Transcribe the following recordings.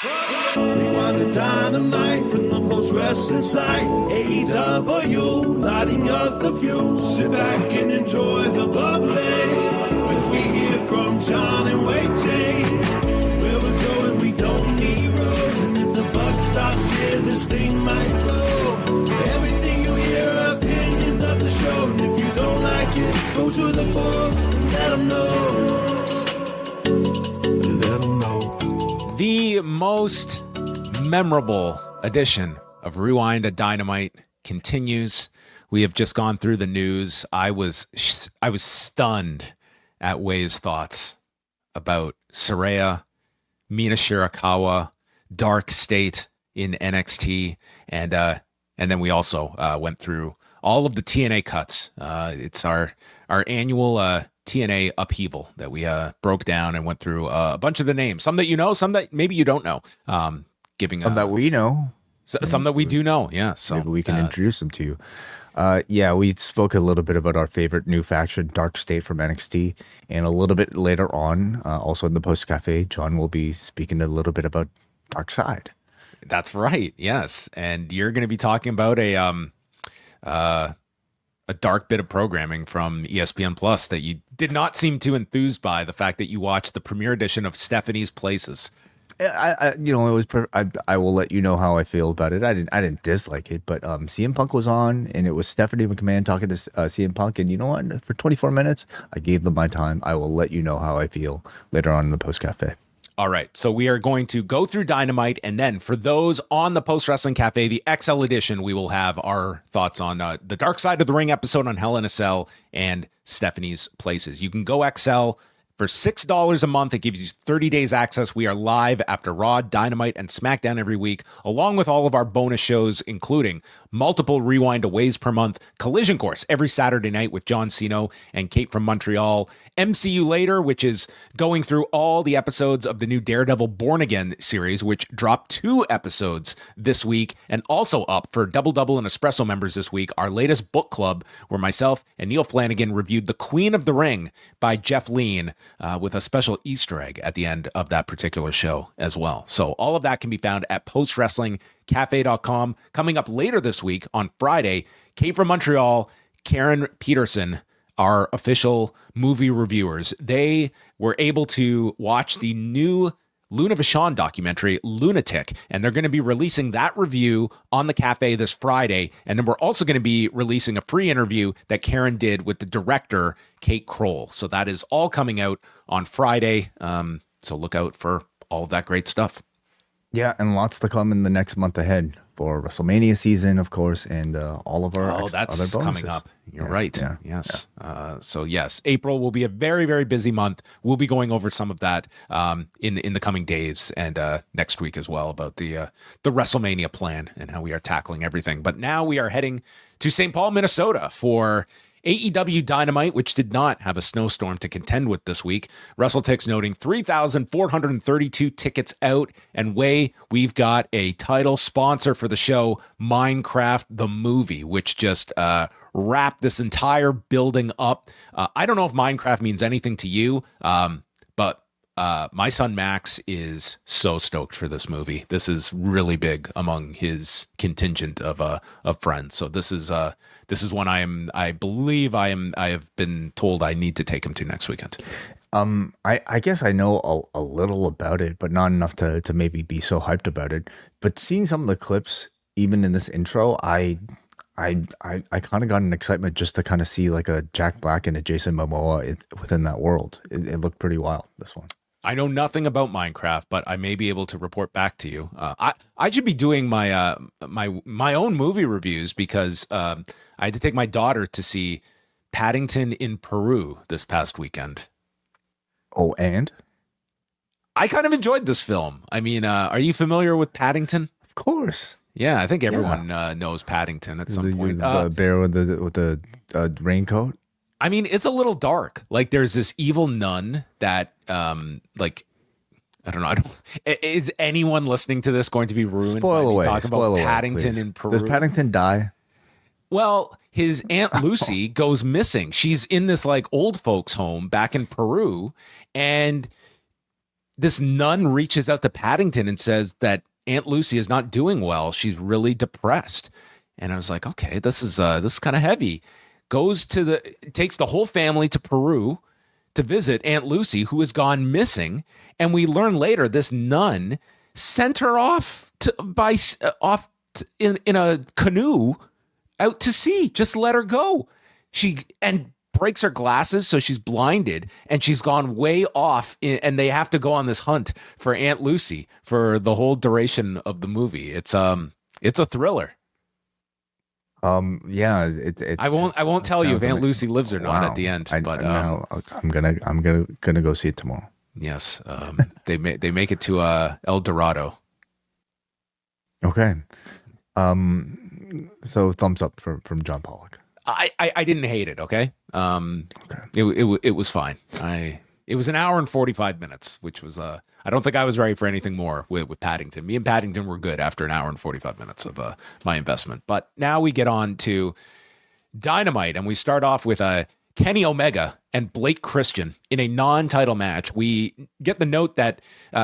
Rewind the Dynamite from the post-wrestling site. AEW, lighting up the fuse. Sit back and enjoy the bubbly. As we hear from Jon and Wai Ting. Where we're going, we don't need roads. And if the buck stops here, this thing might blow. Everything you hear are opinions of the show. And if you don't like it, go to the forums and let them know. Let them know. The most memorable edition of Rewind a Dynamite continues. We have just gone through the news. I was stunned at Wai's thoughts about Saraya, Mina Shirakawa, Dark State in NXT, and then we also went through all of the TNA cuts. It's our annual TNA upheaval that we broke down and went through a bunch of the names. Some that you know, some that maybe you don't know. Giving some that we know. Some that we do know, yeah. So maybe we can introduce them to you. Yeah, we spoke a little bit about our favorite new faction, Dark State from NXT, and a little bit later on, also in the Post Cafe, Jon will be speaking a little bit about Dark Side. That's right, yes. And you're going to be talking about a dark bit of programming from ESPN Plus that you did not seem too enthused by, the fact that you watched the premiere edition of Stephanie's Places. I will let you know how I feel about it. I didn't dislike it, but CM Punk was on, and it was Stephanie McMahon talking to CM Punk, and you know what? For 24 minutes, I gave them my time. I will let you know how I feel later on in the Post Cafe. All right, so we are going to go through Dynamite, and then for those on the Post Wrestling Cafe, the XL edition, we will have our thoughts on the Dark Side of the Ring episode on Hell in a Cell and Stephanie's Places. You can go XL. For $6 a month, it gives you 30 days access. We are live after Raw, Dynamite, and SmackDown every week, along with all of our bonus shows, including multiple Rewind Aways per month, Collision Course every Saturday night with John Cena and Kate from Montreal, MCU Later, which is going through all the episodes of the new Daredevil Born Again series, which dropped 2 episodes this week, and also up for Double Double and Espresso members this week, our latest book club, where myself and Neil Flanagan reviewed The Queen of the Ring by Jeff Lean, with a special Easter egg at the end of that particular show as well. So all of that can be found at postwrestlingcafe.com. Coming up later this week on Friday, Kate from Montreal, Karen Peterson, our official movie reviewers, they were able to watch the new Luna Vachon documentary, Lunatic, and they're going to be releasing that review on the Cafe this Friday. And then we're also going to be releasing a free interview that Karen did with the director, Kate Kroll. So that is all coming out on Friday. So look out for all of that great stuff. Yeah, and lots to come in the next month ahead for WrestleMania season, of course, and all of our other bonuses coming up. You're right. Yeah. Yes. Yeah. So yes, April will be a very, very busy month. We'll be going over some of that in the coming days and next week as well about the WrestleMania plan and how we are tackling everything. But now we are heading to St. Paul, Minnesota for AEW Dynamite, which did not have a snowstorm to contend with this week. WrestleTix noting 3,432 tickets out. And we've got a title sponsor for the show, Minecraft the Movie, which just wrapped this entire building up. I don't know if Minecraft means anything to you, but my son Max is so stoked for this movie. This is really big among his contingent of friends. So this is one I believe I have been told I need to take him to next weekend. I guess I know a little about it, but not enough to maybe be so hyped about it. But seeing some of the clips, even in this intro, I kind of got an excitement just to kind of see like a Jack Black and a Jason Momoa within that world. It looked pretty wild, this one. I know nothing about Minecraft, but I may be able to report back to you. I should be doing my my own movie reviews because I had to take my daughter to see Paddington in Peru this past weekend. Oh, and? I kind of enjoyed this film. I mean, are you familiar with Paddington? Of course. Yeah, I think everyone knows Paddington at some point. The bear with the raincoat. I mean, it's a little dark. Like, there's this evil nun that, like, I don't know. Is anyone listening to this going to be ruined? Spoil away. Talk about Paddington away, in Peru. Does Paddington die? Well, his Aunt Lucy goes missing. She's in this like old folks home back in Peru, and this nun reaches out to Paddington and says that Aunt Lucy is not doing well. She's really depressed. And I was like, okay, this is kind of heavy. Takes the whole family to Peru to visit Aunt Lucy, who has gone missing. And we learn later this nun sent her off in a canoe out to sea. Just let her go. And breaks her glasses, so she's blinded, and she's gone way off, and they have to go on this hunt for Aunt Lucy for the whole duration of the movie. It's a thriller. Yeah, I won't tell you if Aunt Lucy lives or not at the end. I'm gonna go see it tomorrow. Yes, they make it to El Dorado. Okay, so thumbs up from John Pollock. I didn't hate it. Okay. Okay. It was fine. It was an hour and 45 minutes, which was I don't think I was ready for anything more with Paddington. Me and Paddington were good after an hour and 45 minutes of my investment. But now we get on to Dynamite, and we start off with Kenny Omega and Blake Christian in a non-title match. We get the note that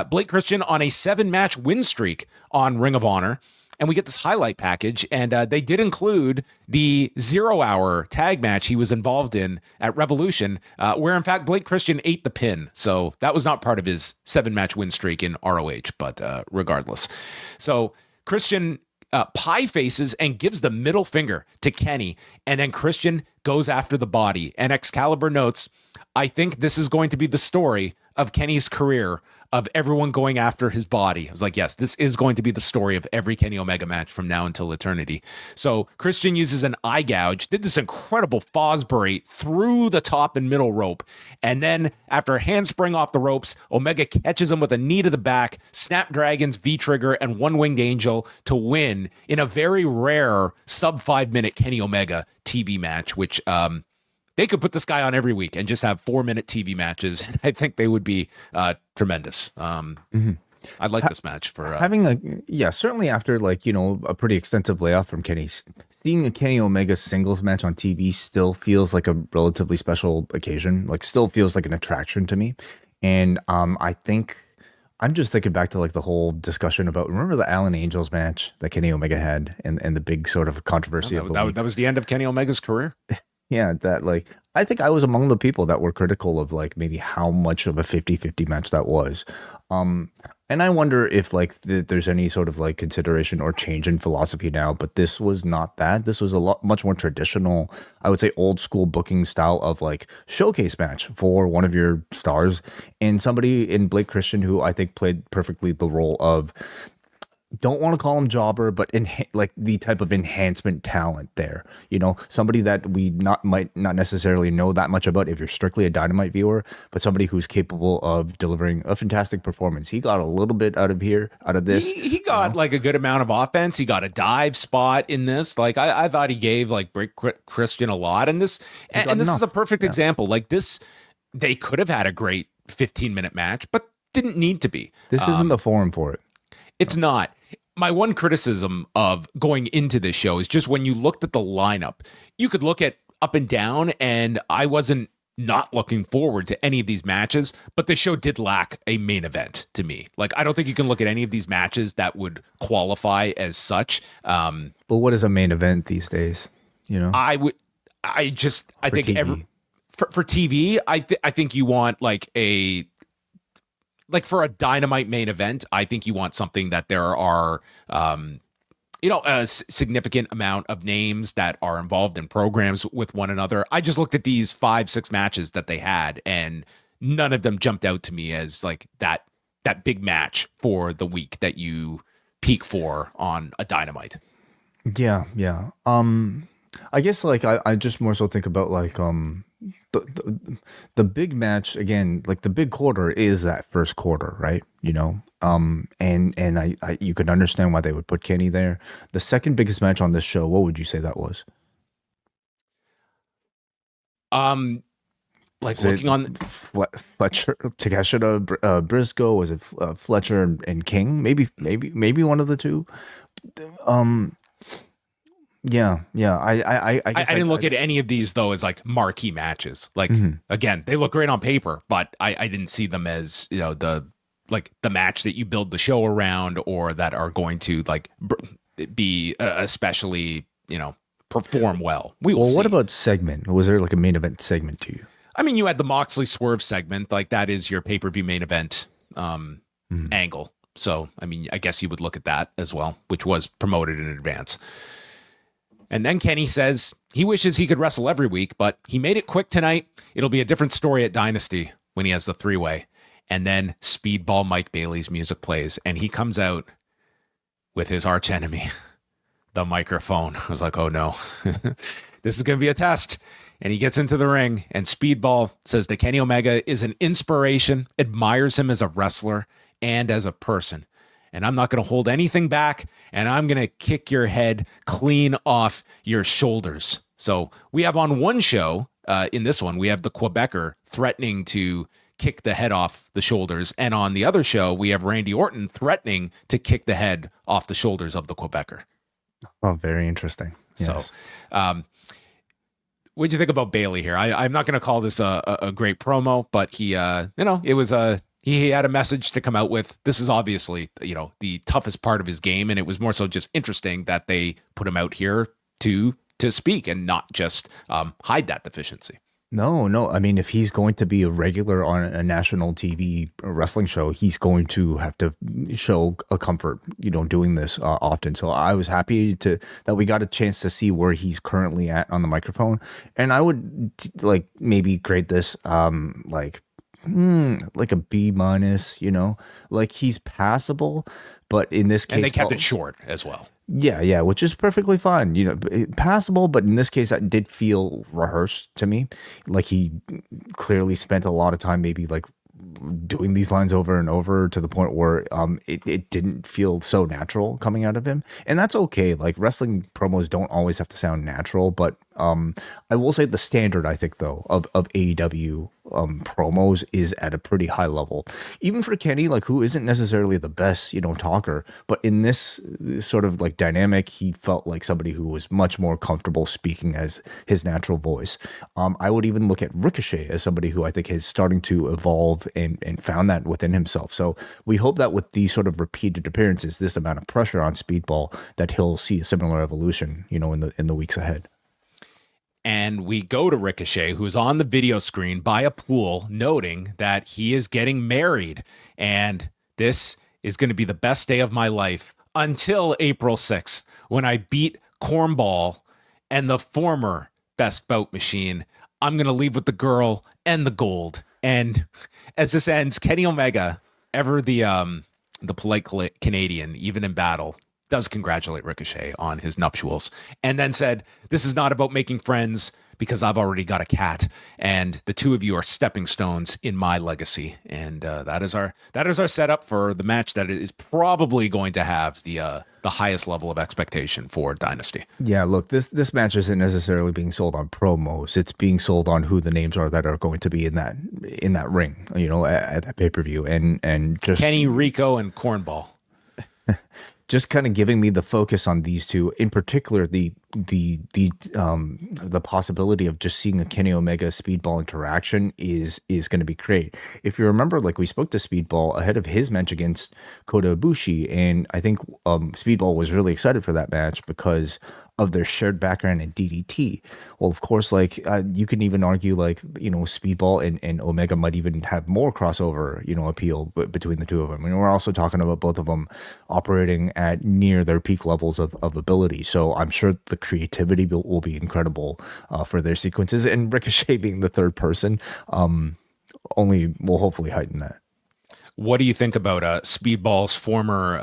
Blake Christian on a 7-match win streak on Ring of Honor. And we get this highlight package, and they did include the 0-hour tag match he was involved in at Revolution, where, in fact, Blake Christian ate the pin. So that was not part of his 7-match win streak in ROH, but regardless. So Christian pie faces and gives the middle finger to Kenny, and then Christian goes after the body. And Excalibur notes, I think this is going to be the story of Kenny's career, of everyone going after his body. I was like, yes, this is going to be the story of every Kenny Omega match from now until eternity. So Christian uses an eye gouge, did this incredible Fosbury through the top and middle rope. And then after a handspring off the ropes, Omega catches him with a knee to the back, Snapdragons, V-Trigger, and One-Winged Angel to win in a very rare sub-5-minute Kenny Omega TV match, which they could put this guy on every week and just have 4-minute TV matches. And I think they would be tremendous. I'd like this match for certainly after a pretty extensive layoff from Kenny. Seeing a Kenny Omega singles match on TV still feels like a relatively special occasion. Still feels like an attraction to me. And I think I'm just thinking back to the whole discussion about, remember the Allen Angels match that Kenny Omega had and the big sort of controversy of that was the end of Kenny Omega's career. Yeah, I think I was among the people that were critical of maybe how much of a 50-50 match that was. And I wonder if there's any sort of consideration or change in philosophy now, but this was not that. This was much more traditional, I would say old school booking style of showcase match for one of your stars, and somebody in Blake Christian who I think played perfectly the role of, don't want to call him jobber, but the type of enhancement talent there, somebody that we might not necessarily know that much about if you're strictly a Dynamite viewer, but somebody who's capable of delivering a fantastic performance. He got a little bit out of this. He got a good amount of offense. He got a dive spot in this. I thought he gave Christian a lot in this, and this is a perfect example. This, they could have had a great 15-minute match, but didn't need to be. This isn't the forum for it. It's not. My one criticism of going into this show is just when you looked at the lineup, you could look at up and down, and I wasn't not looking forward to any of these matches, but the show did lack a main event to me. I don't think you can look at any of these matches that would qualify as such. But what is a main event these days? I think TV. For TV, I think you want for a Dynamite main event, I think you want something that there are, a significant amount of names that are involved in programs with one another. I just looked at these 5-6 matches that they had, and none of them jumped out to me as that big match for the week that you peak for on a Dynamite. Yeah. I guess I just more so think about the big match again, the big quarter is that first quarter, right? And I you could understand why they would put Kenny there. The second biggest match on this show, what would you say that was? Looking on Fletcher, Takeshita, Briscoe, was it Fletcher and King? Maybe one of the two. Yeah. I guess I didn't look at any of these though as marquee matches. Again, they look great on paper, but I didn't see them as the like the match that you build the show around, or that are going to like be especially, perform well. We will Well, see. what about segment? Was there like a main event segment to you? I mean, you had the Moxley Swerve segment, like that is your pay-per-view main event angle. So, I mean, I guess you would look at that as well, which was promoted in advance. And then Kenny says he wishes he could wrestle every week, but he made it quick tonight. It'll be a different story at Dynasty when he has the 3-way. And then Speedball Mike Bailey's music plays, and he comes out with his arch enemy, the microphone. I was like, oh no, this is going to be a test. And he gets into the ring, and Speedball says that Kenny Omega is an inspiration, admires him as a wrestler and as a person. And I'm not going to hold anything back, and I'm going to kick your head clean off your shoulders. So we have on one show, in this one, we have the Quebecer threatening to kick the head off the shoulders. And on the other show, we have Randy Orton threatening to kick the head off the shoulders of the Quebecer. Oh, very interesting. Yes. So, what'd you think about Bailey here? I'm not going to call this a great promo, but he, it was he had a message to come out with. This is obviously, the toughest part of his game, and it was more so just interesting that they put him out here to speak and not just hide that deficiency. No. I mean, if he's going to be a regular on a national TV wrestling show, he's going to have to show a comfort, doing this often. So I was happy that we got a chance to see where he's currently at on the microphone. And I would like maybe grade this like a B-, like he's passable, but in this case, and they kept it short as well. Yeah, which is perfectly fine. Passable, but in this case, that did feel rehearsed to me. Like he clearly spent a lot of time, maybe like doing these lines over and over to the point where it didn't feel so natural coming out of him. And that's okay. Like wrestling promos don't always have to sound natural, but I will say the standard, I think, though, of AEW promos is at a pretty high level. Even for Kenny, like, who isn't necessarily the best, talker, but in this sort of like dynamic, he felt like somebody who was much more comfortable speaking as his natural voice. I would even look at Ricochet as somebody who I think is starting to evolve and found that within himself. So we hope that with these sort of repeated appearances, this amount of pressure on Speedball, that he'll see a similar evolution, in the weeks ahead. And we go to Ricochet, who's on the video screen by a pool, noting that he is getting married. And this is going to be the best day of my life until April 6th, when I beat Cornball and the former Best Bout Machine. I'm going to leave with the girl and the gold. And as this ends, Kenny Omega, ever the polite Canadian, even in battle, does congratulate Ricochet on his nuptials, and then said, "This is not about making friends, because I've already got a cat, and the two of you are stepping stones in my legacy." And that is our setup for the match that is probably going to have the highest level of expectation for Dynasty. Yeah, look, this match isn't necessarily being sold on promos; it's being sold on who the names are that are going to be in that ring, at that pay-per-view, and just Kenny, Rico, and Cornball. Just kind of giving me the focus on these two, in particular, the possibility of just seeing a Kenny Omega Speedball interaction is going to be great. If you remember, like, we spoke to Speedball ahead of his match against Kota Ibushi, and I think Speedball was really excited for that match because of their shared background in DDT. Well, of course, like you can even argue like, Speedball and Omega might even have more crossover, appeal between the two of them. And we're also talking about both of them operating at near their peak levels of ability. So I'm sure the creativity will be incredible for their sequences, and Ricochet being the third person only will hopefully heighten that. What do you think about Speedball's former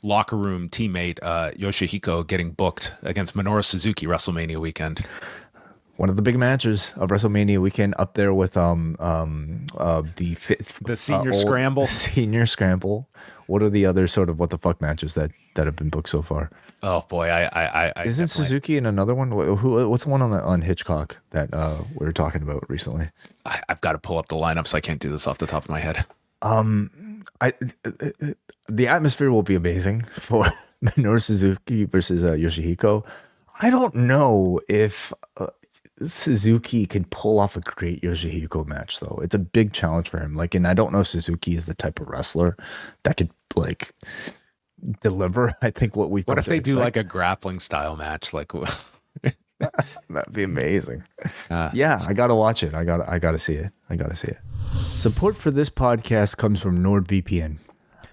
locker room teammate Yoshihiko getting booked against Minoru Suzuki WrestleMania weekend? One of the big matches of WrestleMania weekend, up there with the senior scramble. Senior scramble. What are the other sort of what the fuck matches that have been booked so far? Oh boy, I isn't Suzuki in another one? What's the one on Hitchcock that we were talking about recently? I've got to pull up the lineup, so I can't do this off the top of my head. The atmosphere will be amazing for Minoru Suzuki versus Yoshihiko. I don't know if Suzuki can pull off a great Yoshihiko match, though. It's a big challenge for him. Like, and I don't know if Suzuki is the type of wrestler that could like deliver. I think what if they do like a grappling style match? Like, that'd be amazing. Yeah, I gotta watch it. I gotta see it. Support for this podcast comes from NordVPN.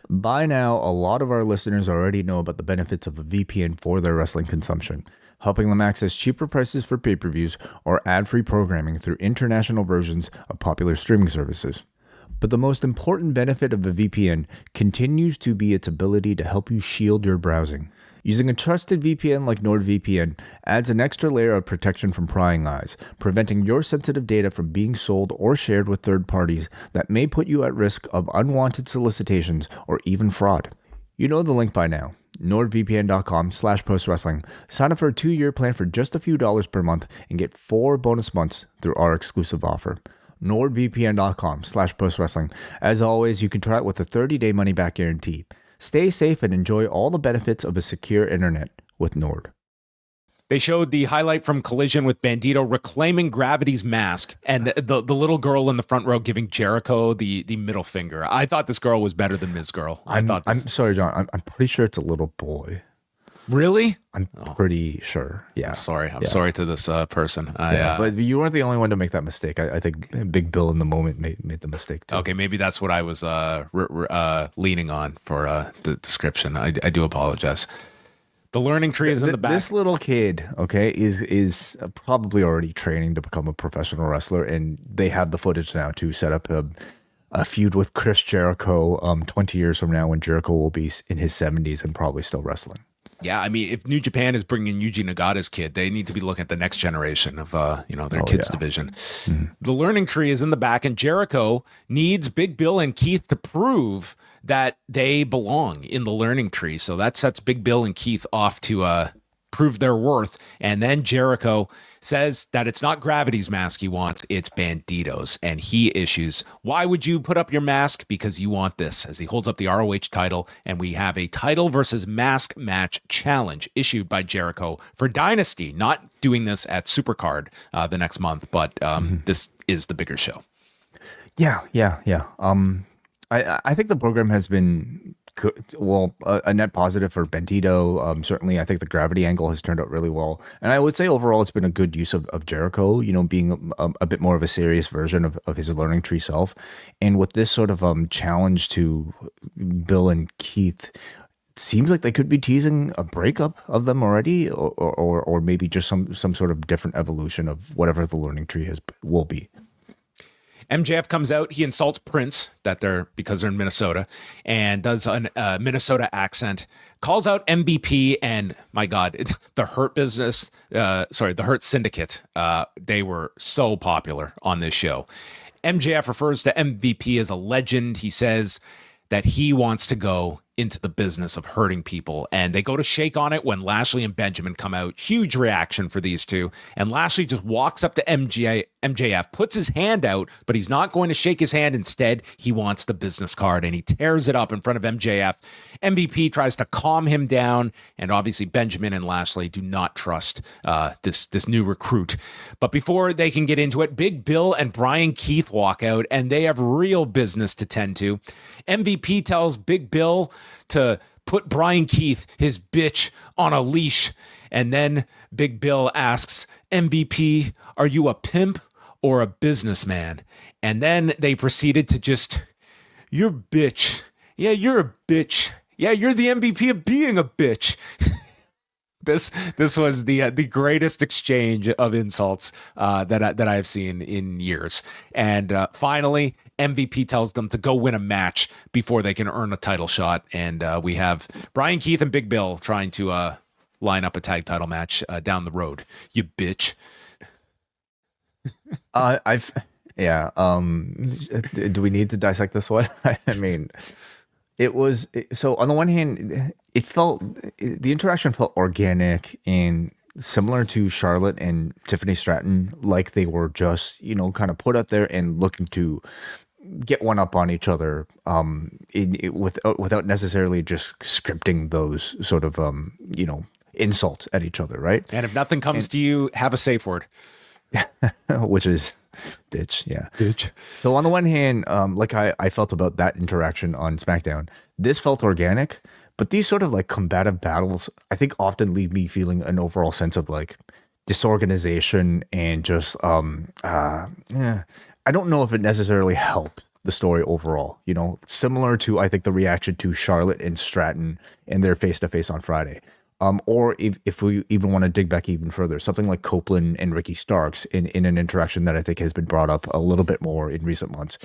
By now, a lot of our listeners already know about the benefits of a VPN for their wrestling consumption, helping them access cheaper prices for pay-per-views or ad-free programming through international versions of popular streaming services. But the most important benefit of a VPN continues to be its ability to help you shield your browsing. Using a trusted VPN like NordVPN adds an extra layer of protection from prying eyes, preventing your sensitive data from being sold or shared with third parties that may put you at risk of unwanted solicitations or even fraud. You know the link by now. NordVPN.com/postwrestling. Sign up for a 2-year plan for just a few dollars per month and get 4 bonus months through our exclusive offer. NordVPN.com/postwrestling. As always, you can try it with a 30-day money-back guarantee. Stay safe and enjoy all the benefits of a secure internet with Nord. They showed the highlight from Collision with Bandito reclaiming Gravity's mask and the little girl in the front row giving Jericho the middle finger. I thought this girl was better than Ms. Girl. I'm sorry, John. I'm pretty sure it's a little boy. Really? I'm pretty sure. Yeah. I'm sorry to this person. But you weren't the only one to make that mistake. I think Big Bill in the moment made the mistake too. Okay, maybe that's what I was leaning on for the description. I do apologize. The learning tree is in the back. This little kid, okay, is probably already training to become a professional wrestler, and they have the footage now to set up a feud with Chris Jericho 20 years from now when Jericho will be in his 70s and probably still wrestling. Yeah, I mean, if New Japan is bringing Yuji Nagata's kid, they need to be looking at the next generation of their kids division. Mm-hmm. The learning tree is in the back, and Jericho needs Big Bill and Keith to prove that they belong in the learning tree. So that sets Big Bill and Keith off to prove their worth. And then Jericho says that it's not Gravity's mask he wants, it's Bandito's. And he issues, why would you put up your mask? Because you want this, as he holds up the ROH title. And we have a title versus mask match challenge issued by Jericho for Dynasty, not doing this at Supercard the next month, but this is the bigger show. Yeah. I think the program has been good, a net positive for Bandito. Certainly, I think the Gravity angle has turned out really well. And I would say overall, it's been a good use of Jericho, being a bit more of a serious version of his learning tree self. And with this sort of challenge to Bill and Keith, it seems like they could be teasing a breakup of them already, or maybe just some sort of different evolution of whatever the learning tree will be. MJF comes out, he insults Prince because they're in Minnesota, and does a Minnesota accent, calls out MVP and, my God, the Hurt Syndicate. They were so popular on this show. MJF refers to MVP as a legend. He says that he wants to go into the business of hurting people, and they go to shake on it when Lashley and Benjamin come out. Huge reaction for these two, and Lashley just walks up to MJF, puts his hand out, but he's not going to shake his hand. Instead, he wants the business card, and he tears it up in front of MJF. MVP tries to calm him down, and obviously Benjamin and Lashley do not trust this new recruit. But before they can get into it, Big Bill and Brian Keith walk out, and they have real business to tend to. MVP tells Big Bill to put Brian Keith, his bitch, on a leash. And then Big Bill asks, MVP, are you a pimp or a businessman? And then they proceeded to just, you're bitch. Yeah, you're a bitch. Yeah, you're the MVP of being a bitch. This was the greatest exchange of insults that I have seen in years. And finally, MVP tells them to go win a match before they can earn a title shot. And we have Brian Keith and Big Bill trying to line up a tag title match down the road. You bitch. Do we need to dissect this one? I mean, so on the one hand, the interaction felt organic and similar to Charlotte and Tiffany Stratton, like they were just, kind of put out there and looking to get one up on each other, without necessarily just scripting those sort of, insults at each other, right? And if nothing comes to you, have a safe word. which is bitch. Yeah. Bitch. So on the one hand, like I felt about that interaction on SmackDown, this felt organic, but these sort of like combative battles, I think often leave me feeling an overall sense of like disorganization and just, yeah, I don't know if it necessarily helped the story overall, you know, similar to, I think, the reaction to Charlotte and Stratton and their face-to-face on Friday. Or if we even want to dig back even further, something like Copeland and Ricky Starks in an interaction that I think has been brought up a little bit more in recent months.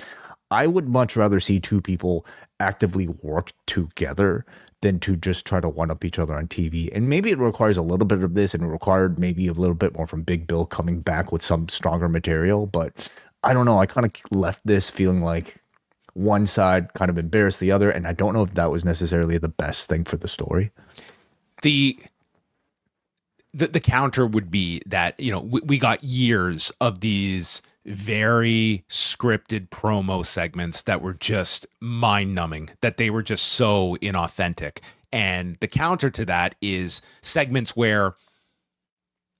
I would much rather see two people actively work together than to just try to one-up each other on TV. And maybe it requires a little bit of this, and it required maybe a little bit more from Big Bill coming back with some stronger material. But I don't know. I kind of left this feeling like one side kind of embarrassed the other, and I don't know if that was necessarily the best thing for the story. The counter would be that, you know, we got years of these very scripted promo segments that were just mind-numbing, that they were just so inauthentic. And the counter to that is segments where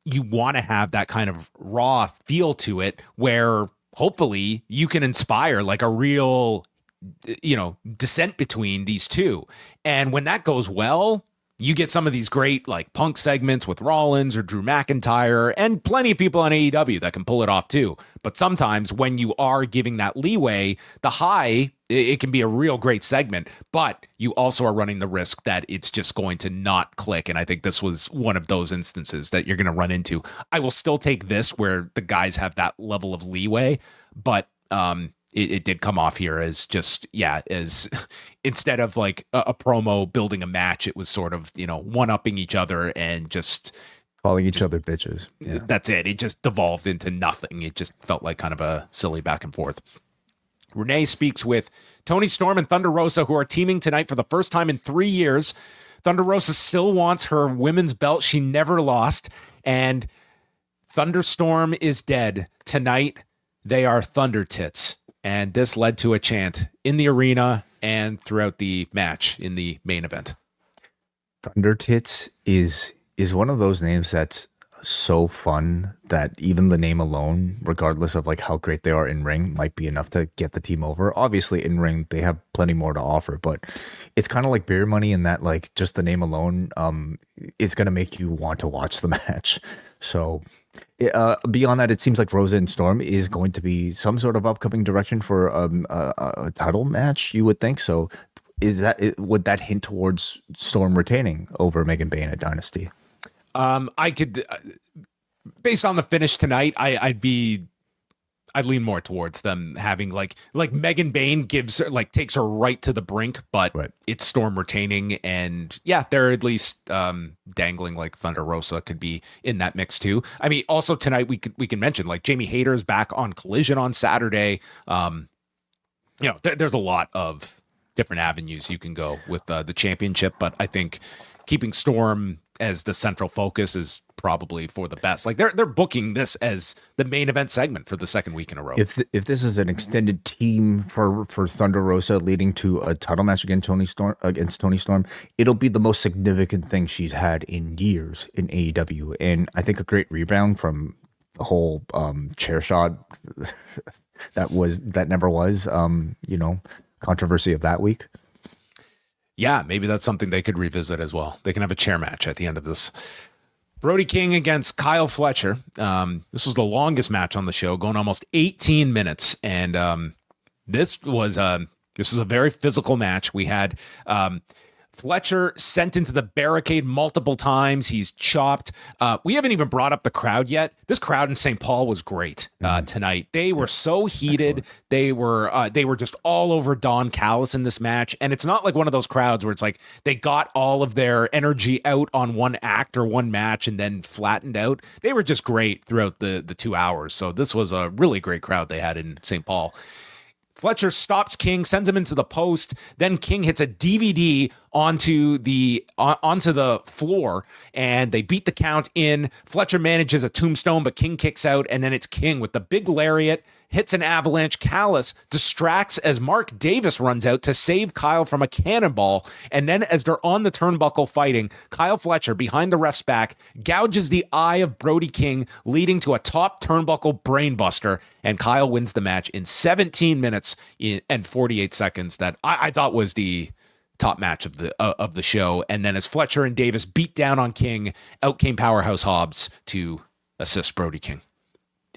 you want to have that kind of raw feel to it, where hopefully you can inspire like a real, you know, descent between these two. And when that goes well, you get some of these great like Punk segments with Rollins or Drew McIntyre, and plenty of people on AEW that can pull it off too. But sometimes when you are giving that leeway, the high, it can be a real great segment, but you also are running the risk that it's just going to not click. And I think this was one of those instances that you're going to run into. I will still take this where the guys have that level of leeway, but it did come off here as just, yeah, as instead of like a promo building a match, it was sort of, you know, one-upping each other and just calling each other bitches. Yeah. That's it. It just devolved into nothing. It just felt like kind of a silly back and forth. Renee speaks with Toni Storm and Thunder Rosa, who are teaming tonight for the first time in 3 years. Thunder Rosa still wants her women's belt she never lost, and Thunderstorm is dead. Tonight, they are Thunder Tits. And this led to a chant in the arena and throughout the match in the main event. Thunder Tits is one of those names that's so fun that even the name alone, regardless of like how great they are in ring, might be enough to get the team over. Obviously, in ring they have plenty more to offer, but it's kind of like beer money in that like just the name alone is going to make you want to watch the match. So beyond that, it seems like Rosa and Storm is going to be some sort of upcoming direction for a title match, you would think. So would that hint towards Storm retaining over Megan Bayne at Dynasty? I could, based on the finish tonight, I'd lean more towards them having like Megan Bayne gives her, like takes her right to the brink, but right. It's Storm retaining, and yeah, they're at least dangling like Thunder Rosa could be in that mix too. I mean, also tonight we can mention like Jamie Hayter's back on Collision on Saturday. You know, there's a lot of different avenues you can go with the championship, but I think keeping Storm as the central focus is probably for the best. Like they're booking this as the main event segment for the second week in a row. If this is an extended team for Thunder Rosa leading to a title match against Toni Storm, it'll be the most significant thing she's had in years in AEW. And I think a great rebound from the whole chair shot that never was, you know, controversy of that week. Yeah, maybe that's something they could revisit as well. They can have a chair match at the end of this. Brody King against Kyle Fletcher. This was the longest match on the show, going almost 18 minutes. And this was a very physical match. We had Fletcher sent into the barricade multiple times. He's chopped. We haven't even brought up the crowd yet. This crowd in St. Paul was great tonight. They were so heated. Excellent. They were just all over Don Callis in this match. And it's not like one of those crowds where it's like they got all of their energy out on one act or one match and then flattened out. They were just great throughout the 2 hours. So this was a really great crowd they had in St. Paul. Fletcher stops King, sends him into the post. Then King hits a DVD onto the floor, and they beat the count in. Fletcher manages a tombstone, but King kicks out, and then it's King with the big lariat, hits an avalanche. Callis distracts as Mark Davis runs out to save Kyle from a cannonball. And then as they're on the turnbuckle fighting, Kyle Fletcher, behind the ref's back, gouges the eye of Brody King, leading to a top turnbuckle brainbuster. And Kyle wins the match in 17 minutes and 48 seconds. That I thought was the top match of the show. And then as Fletcher and Davis beat down on King, out came Powerhouse Hobbs to assist Brody King.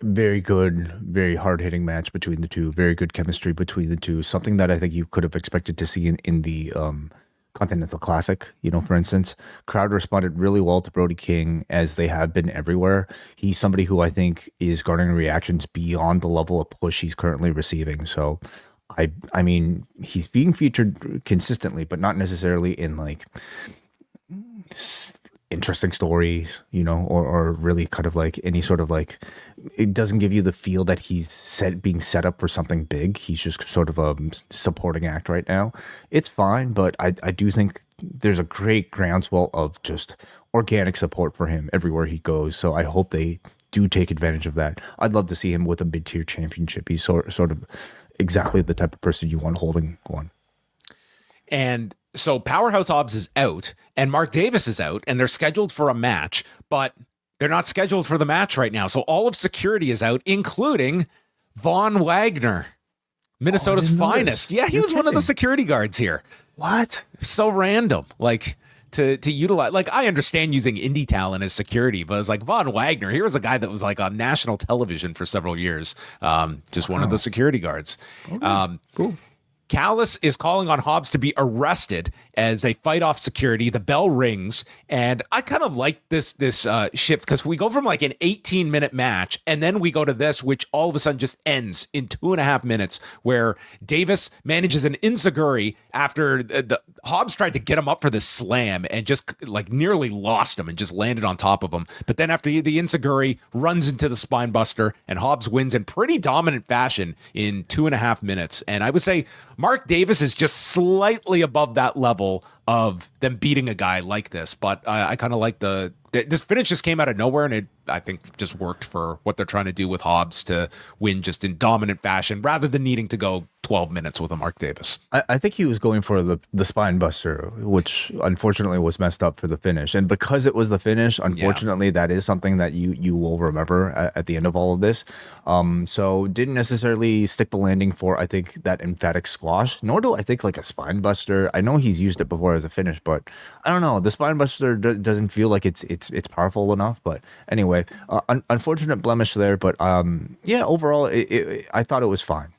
Very good, very hard-hitting match between the two. Very good chemistry between the two. Something that I think you could have expected to see in the Continental Classic, for instance. Crowd responded really well to Brody King, as they have been everywhere. He's somebody who I think is garnering reactions beyond the level of push he's currently receiving. So I mean, he's being featured consistently, but not necessarily in like interesting stories, or really kind of like any sort of like, it doesn't give you the feel that he's being set up for something big. He's just sort of a supporting act right now. It's fine, but I do think there's a great groundswell of just organic support for him everywhere he goes. So I hope they do take advantage of that. I'd love to see him with a mid-tier championship. He's sort of exactly the type of person you want holding one. And so Powerhouse Hobbs is out and Mark Davis is out, and they're scheduled for a match, but they're not scheduled for the match right now. So all of security is out, including Von Wagner, Minnesota's finest. Yeah, he was one of the security guards here. What? So random. Like to utilize, like, I understand using indie talent as security, but it's like Von Wagner, here was a guy that was like on national television for several years. Just one of the security guards. Okay. Cool. Callis is calling on Hobbs to be arrested as they fight off security. The bell rings, and I kind of like this shift, because we go from like an 18-minute match, and then we go to this, which all of a sudden just ends in 2.5 minutes, where Davis manages an enziguri after the Hobbs tried to get him up for the slam and just like nearly lost him and just landed on top of him. But then after the enziguri, runs into the spine buster, and Hobbs wins in pretty dominant fashion in 2.5 minutes. And I would say Mark Davis is just slightly above that level of them beating a guy like this. But I kind of like this finish just came out of nowhere, and it, I think, just worked for what they're trying to do with Hobbs to win just in dominant fashion rather than needing to go 12 minutes with a Mark Davis. I think he was going for the spine buster, which unfortunately was messed up for the finish. And because it was the finish, unfortunately, that is something that you will remember at the end of all of this. So didn't necessarily stick the landing for, I think, that emphatic squash, nor do I think like a spine buster. I know he's used it before as a finish, but I don't know. The spine buster doesn't feel like it's powerful enough. But anyway, unfortunate blemish there. But overall, I thought it was fine.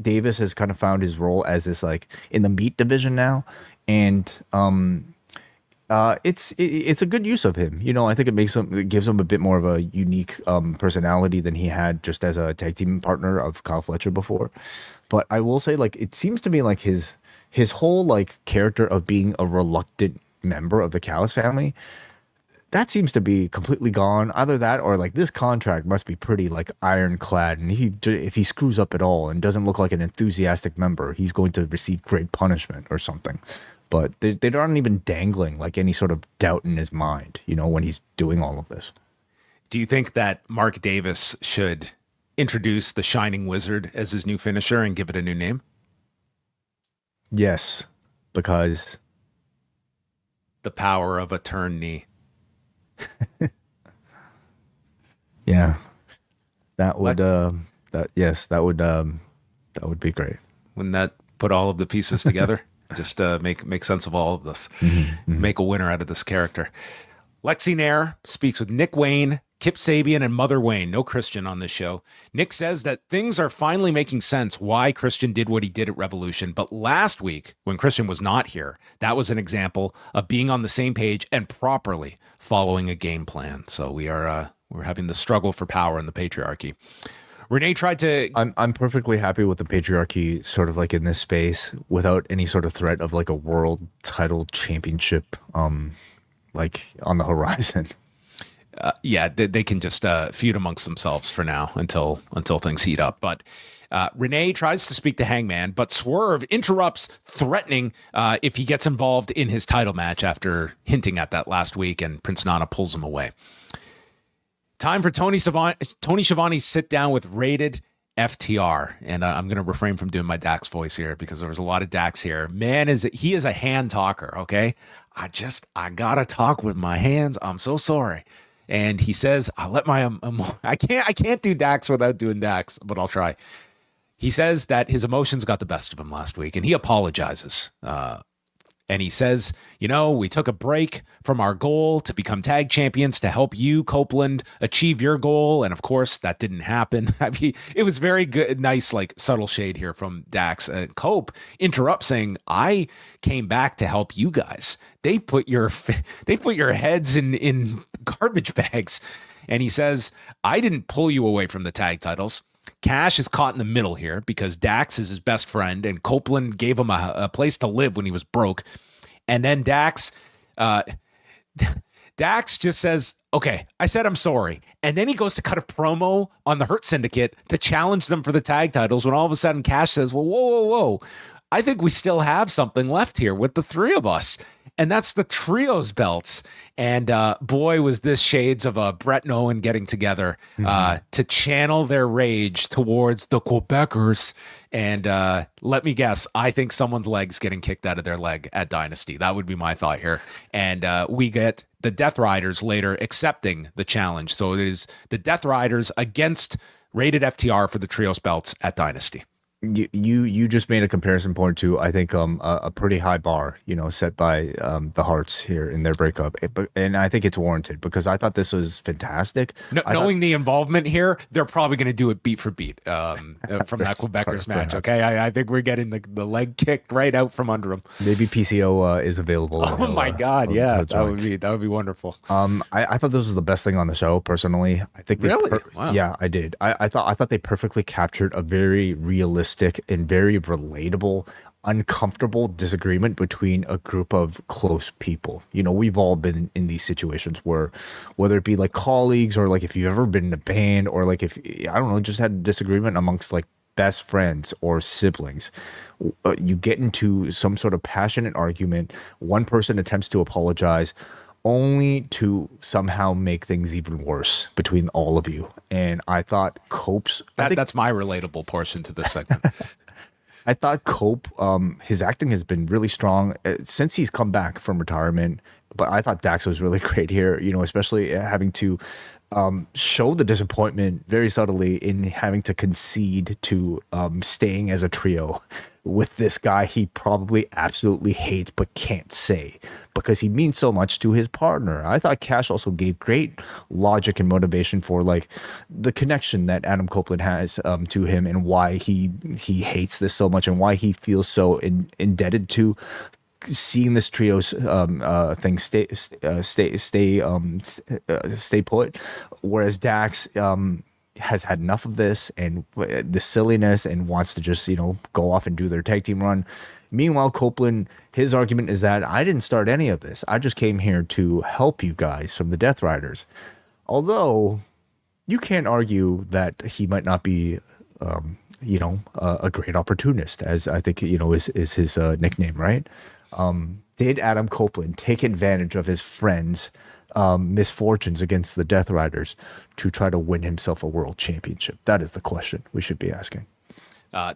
Davis has kind of found his role as this, like, in the meat division now, and it's a good use of him. I think it gives him a bit more of a unique personality than he had just as a tag team partner of Kyle Fletcher before. But I will say, like, it seems to me like his whole like character of being a reluctant member of the Callis family, that seems to be completely gone. Either that or like this contract must be pretty like ironclad, and if he screws up at all and doesn't look like an enthusiastic member, he's going to receive great punishment or something. But they aren't even dangling like any sort of doubt in his mind, when he's doing all of this. Do you think that Mark Davis should introduce the Shining Wizard as his new finisher and give it a new name? Yes, because the power of a turn knee. Yeah, that would be great. Wouldn't that put all of the pieces together? Just make sense of all of this. Mm-hmm. Make a winner out of this character. Lexi Nair speaks with Nick Wayne, Kip Sabian, and Mother Wayne. No Christian on this show. Nick says that things are finally making sense why Christian did what he did at Revolution. But last week, when Christian was not here, that was an example of being on the same page and properly following a game plan. So we're having the struggle for power in the patriarchy. Renee tried to... I'm perfectly happy with the patriarchy sort of like in this space without any sort of threat of like a world title championship like on the horizon. They can just feud amongst themselves for now until things heat up. But Renee tries to speak to Hangman, but Swerve interrupts, threatening if he gets involved in his title match after hinting at that last week, and Prince Nana pulls him away. Time for Tony Schiavone's sit down with Rated FTR, and I'm going to refrain from doing my Dax voice here because there was a lot of Dax here. Man, he is a hand talker, okay? I got to talk with my hands. I'm so sorry. And he says, I'll let my, I can't do Dax without doing Dax, but I'll try. He says that his emotions got the best of him last week, and he apologizes. And he says, we took a break from our goal to become tag champions to help you, Copeland, achieve your goal. And of course, that didn't happen. I mean, it was very good, nice, like subtle shade here from Dax. Cope interrupts saying, I came back to help you guys. They put your heads in garbage bags. And he says, I didn't pull you away from the tag titles. Cash is caught in the middle here because Dax is his best friend and Copeland gave him a place to live when he was broke. And then Dax just says, okay, I said I'm sorry. And then he goes to cut a promo on the Hurt Syndicate to challenge them for the tag titles when all of a sudden Cash says, well, whoa. I think we still have something left here with the three of us. And that's the trios belts. And boy, was this shades of Brett and Owen getting together to channel their rage towards the Quebecers. And let me guess, I think someone's leg's getting kicked out of their leg at Dynasty. That would be my thought here. And we get the Death Riders later accepting the challenge. So it is the Death Riders against Rated FTR for the trios belts at Dynasty. You just made a comparison point to, I think, a pretty high bar, set by the Hearts here in their breakup, and I think it's warranted because I thought this was fantastic. Knowing the involvement here, they're probably going to do it beat for beat from that Quebecers match. Okay, I think we're getting the leg kicked right out from under them. Maybe PCO is available. Oh my God, yeah, that would be wonderful. I thought this was the best thing on the show personally. I think wow. Yeah, I did. I thought they perfectly captured a very realistic and very relatable, uncomfortable disagreement between a group of close people. We've all been in these situations where, whether it be like colleagues or like if you've ever been in a band or like if, I don't know, just had a disagreement amongst like best friends or siblings. You get into some sort of passionate argument. One person attempts to apologize only to somehow make things even worse between all of you. And I thought Cope's... That's my relatable portion to this segment. I thought Cope, his acting has been really strong since he's come back from retirement. But I thought Dax was really great here, especially having to show the disappointment very subtly in having to concede to staying as a trio with this guy he probably absolutely hates but can't say because he means so much to his partner. I thought Cash also gave great logic and motivation for like the connection that Adam Copeland has to him and why he hates this so much and why he feels so indebted to seeing this trio's thing stay put, whereas Dax has had enough of this and the silliness and wants to just go off and do their tag team run. Meanwhile, Copeland, his argument is that I didn't start any of this. I just came here to help you guys from the Death Riders. Although you can't argue that he might not be a great opportunist, as I think is his nickname, right? Did Adam Copeland take advantage of his friends' misfortunes against the Death Riders to try to win himself a world championship? That is the question we should be asking.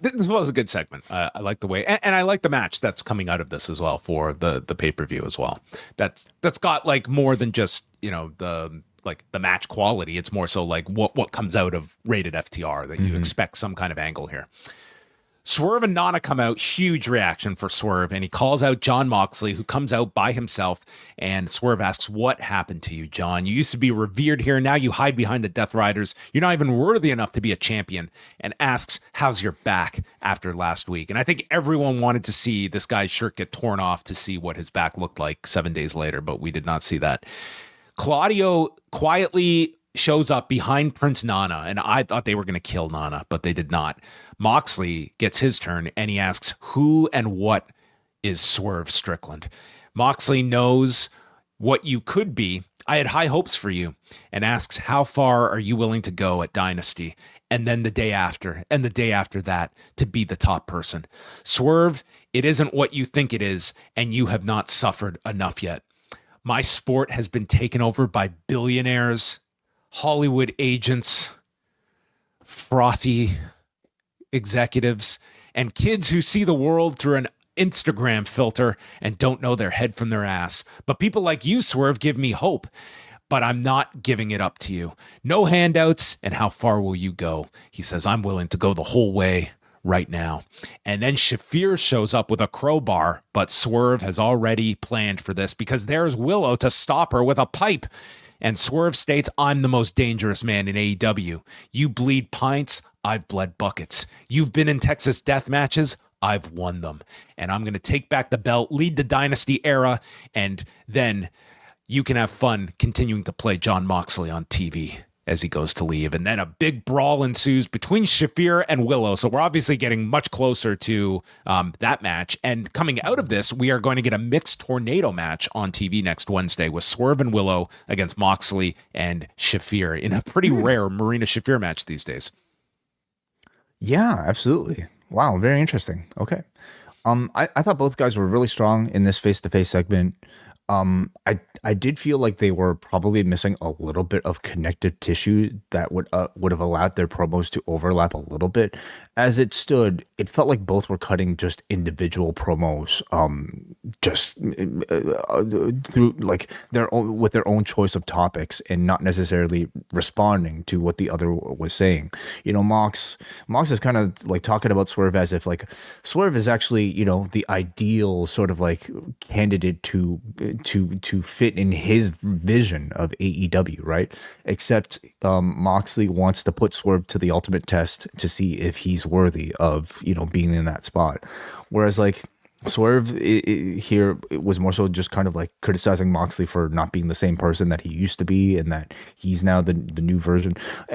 This was a good segment. I like the way, and I like the match that's coming out of this as well for the pay-per-view as well. That's got like more than just the match quality. It's more so like what comes out of Rated FTR that you expect some kind of angle here. Swerve and Nana come out, huge reaction for Swerve, and he calls out Jon Moxley, who comes out by himself, and Swerve asks, what happened to you, Jon? You used to be revered here, now you hide behind the Death Riders. You're not even worthy enough to be a champion, and asks, how's your back after last week? And I think everyone wanted to see this guy's shirt get torn off to see what his back looked like 7 days later, but we did not see that. Claudio quietly shows up behind Prince Nana, and I thought they were going to kill Nana, but they did not. Moxley gets his turn, and he asks, who and what is Swerve Strickland? Moxley knows what you could be. I had high hopes for you, and asks, how far are you willing to go at Dynasty? And then the day after, and the day after that, to be the top person. Swerve, it isn't what you think it is, and you have not suffered enough yet. My sport has been taken over by billionaires, Hollywood agents, frothy executives and kids who see the world through an Instagram filter and don't know their head from their ass. But people like you, Swerve, give me hope. But I'm not giving it up to you. No handouts, and how far will you go? He says, I'm willing to go the whole way right now. And then Shafir shows up with a crowbar, but Swerve has already planned for this because there's Willow to stop her with a pipe. And Swerve states, I'm the most dangerous man in AEW. You bleed pints, I've bled buckets. You've been in Texas death matches, I've won them. And I'm going to take back the belt, lead the Dynasty era, and then you can have fun continuing to play Jon Moxley on TV as he goes to leave. And then a big brawl ensues between Shafir and Willow. So we're obviously getting much closer to that match. And coming out of this, we are going to get a mixed tornado match on TV next Wednesday with Swerve and Willow against Moxley and Shafir in a pretty rare Marina Shafir match these days. Yeah, absolutely. Wow, very interesting. Okay. I thought both guys were really strong in this face-to-face segment. I did feel like they were probably missing a little bit of connective tissue that would have allowed their promos to overlap a little bit. As it stood, it felt like both were cutting just individual promos, just through like their own with their own choice of topics and not necessarily responding to what the other was saying. You know, Mox is kind of like talking about Swerve as if like Swerve is actually, you know, the ideal sort of like candidate to fit in his vision of AEW, right? Except Moxley wants to put Swerve to the ultimate test to see if he's worthy of, you know, being in that spot. Whereas like Swerve here was more so just kind of like criticizing Moxley for not being the same person that he used to be, and that he's now the new version.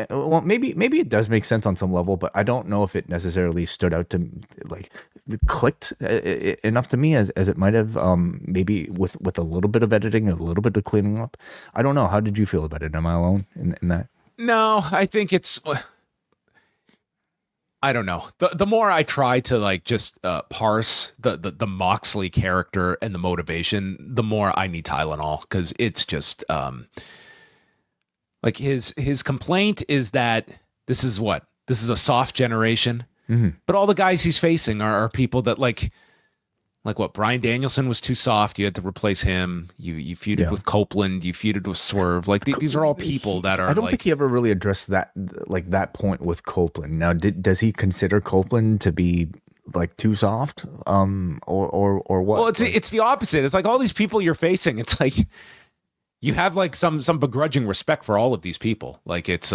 Well, maybe it does make sense on some level, but I don't know if it necessarily stood out to like clicked enough to me as it might have. Maybe with a little bit of editing, a little bit of cleaning up. I don't know. How did you feel about it? Am I alone in that? No, I think it's. I don't know. The more I try to like just parse the Moxley character and the motivation, the more I need Tylenol, because it's just like his complaint is that this is a soft generation, but all the guys he's facing are people that like what Bryan Danielson was too soft. You had to replace him. You feuded with Copeland. You feuded with Swerve. Like these are all people that are. I don't think he ever really addressed that point with Copeland. Now, does he consider Copeland to be like too soft? Or what? Well, it's the opposite. It's like all these people you're facing. It's like you have like some begrudging respect for all of these people. Like it's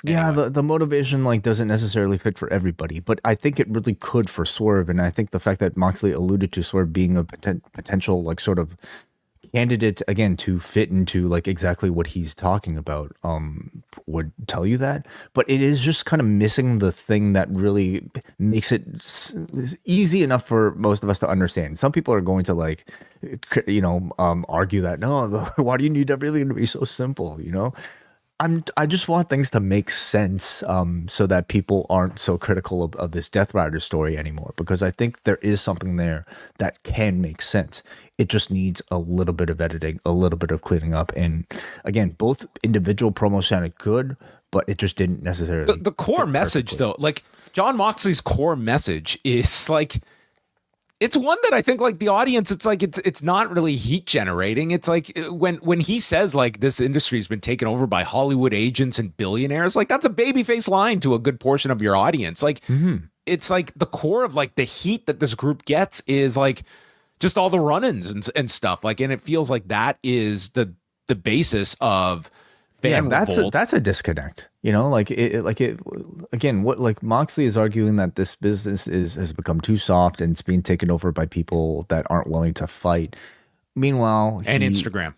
Yeah, anyway. the motivation like doesn't necessarily fit for everybody, but I think it really could for Swerve, and I think the fact that Moxley alluded to Swerve being a potential like sort of candidate again to fit into like exactly what he's talking about would tell you that. But it is just kind of missing the thing that really makes it easy enough for most of us to understand. Some people are going to like argue that why do you need everything to be so simple, you know? I just want things to make sense so that people aren't so critical of this Death Rider story anymore, because I think there is something there that can make sense. It just needs a little bit of editing, a little bit of cleaning up. And again, both individual promos sounded good, but it just didn't necessarily. The core message, though, like Jon Moxley's core message is like, it's one that I think like the audience, it's like it's not really heat generating. It's like when he says like this industry has been taken over by Hollywood agents and billionaires, like that's a babyface line to a good portion of your audience. Like it's like the core of like the heat that this group gets is like just all the run-ins and stuff. Like, and it feels like that is the basis of fan revolt. That's a disconnect. You know, like it again, what like Moxley is arguing that this business has become too soft and it's being taken over by people that aren't willing to fight. Meanwhile, Instagram.